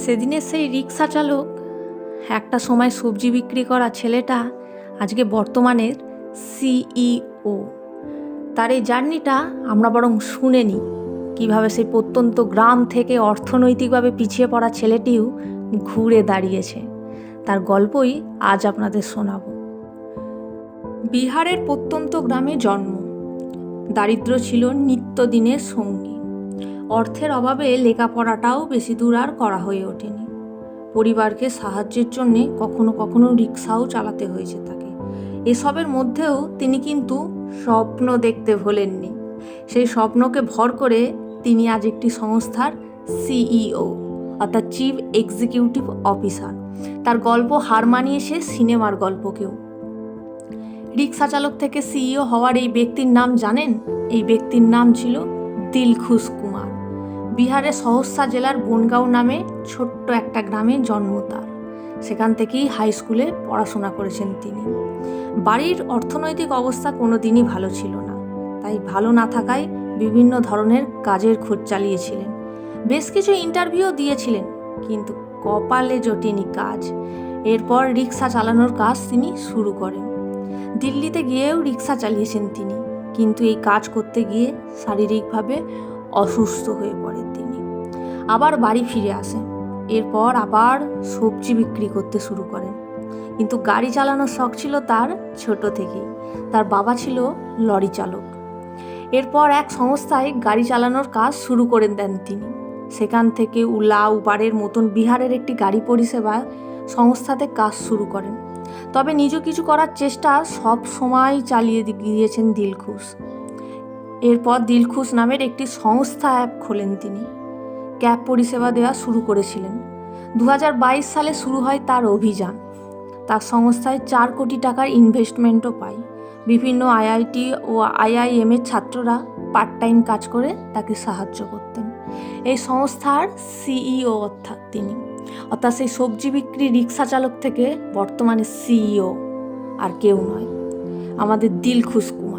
সেদিনের সেই রিক্সা চালক, একটা সময় সবজি বিক্রি করা ছেলেটা আজকে বর্তমানের সিইও। তার এই জার্নিটা আমরা বরং শুনে নিই, কীভাবে সেই প্রত্যন্ত গ্রাম থেকে অর্থনৈতিকভাবে পিছিয়ে পড়া ছেলেটিও ঘুরে দাঁড়িয়েছে। তার গল্পই আজ আপনাদের শোনাব। বিহারের প্রত্যন্ত গ্রামে জন্ম। দারিদ্র্য ছিল নিত্যদিনের সঙ্গী। অর্থের অভাবে লেখাপড়াটাও বেশি দূর আর করা হয়ে ওঠেনি। পরিবারকে সাহায্যের জন্যে কখনো কখনো রিক্সাও চালাতে হয়েছে তাকে। এসবের মধ্যেও তিনি কিন্তু স্বপ্ন দেখতে ভোলেননি। সেই স্বপ্নকে ভর করে তিনি আজ একটি সংস্থার সিইও, অর্থাৎ চিফ এক্সিকিউটিভ অফিসার। তার গল্প হার মানিয়েছে সিনেমার গল্পকেও। রিক্সা চালক থেকে সিইও হওয়ার এই ব্যক্তির নাম জানেন? এই ব্যক্তির নাম ছিল দিলখুশ কুমার। বিহারের সহরসা জেলার বনগাঁও নামে ছোট্ট একটা গ্রামে জন্ম তার। সেখান থেকেই হাই স্কুলে পড়াশোনা করেছেন তিনি। বাড়ির অর্থনৈতিক অবস্থা কোনো দিনই ভালো ছিল না, তাই ভালো না থাকায় বিভিন্ন ধরনের কাজের খোঁজ চালিয়েছিলেন। বেশ কিছু ইন্টারভিউ দিয়েছিলেন, কিন্তু কপালে জোটেনি কাজ। এরপর রিক্সা চালানোর কাজ তিনি শুরু করেন। দিল্লিতে গিয়েও রিক্সা চালিয়েছেন তিনি, কিন্তু এই কাজ করতে গিয়ে শারীরিকভাবে অসুস্থ হয়ে পড়েন তিনি। আবার বাড়ি ফিরে আসেন। এরপর আবার সবজি বিক্রি করতে শুরু করেন। কিন্তু গাড়ি চালানোর শখ ছিল তার ছোট থেকেই। তার বাবা ছিল লরি চালক। এরপর এক সংস্থায় গাড়ি চালানোর কাজ শুরু করে দেন তিনি। সেখান থেকে ওলা, উবারের মতন বিহারের একটি গাড়ি পরিষেবা সংস্থাতে কাজ শুরু করেন। তবে নিজ কিছু করার চেষ্টা সব সময় চালিয়ে গিয়েছেন দিলখুশ। এরপর দিলখুশ নামের একটি সংস্থা অ্যাপ খোলেন তিনি। ক্যাব পরিষেবা দেওয়া শুরু করেছিলেন। 2022 সালে শুরু হয় তার অভিযান। তার সংস্থায় 4 কোটি টাকার ইনভেস্টমেন্টও পায়। বিভিন্ন আইআইটি ও আইআইএমের ছাত্ররা পার্ট টাইম কাজ করে তাকে সাহায্য করতেন। এই সংস্থার সিইও অর্থাৎ সেই সবজি বিক্রি রিক্সা চালক থেকে বর্তমানে সিইও আর কেউ নয়, আমাদের দিলখুশ কুমার।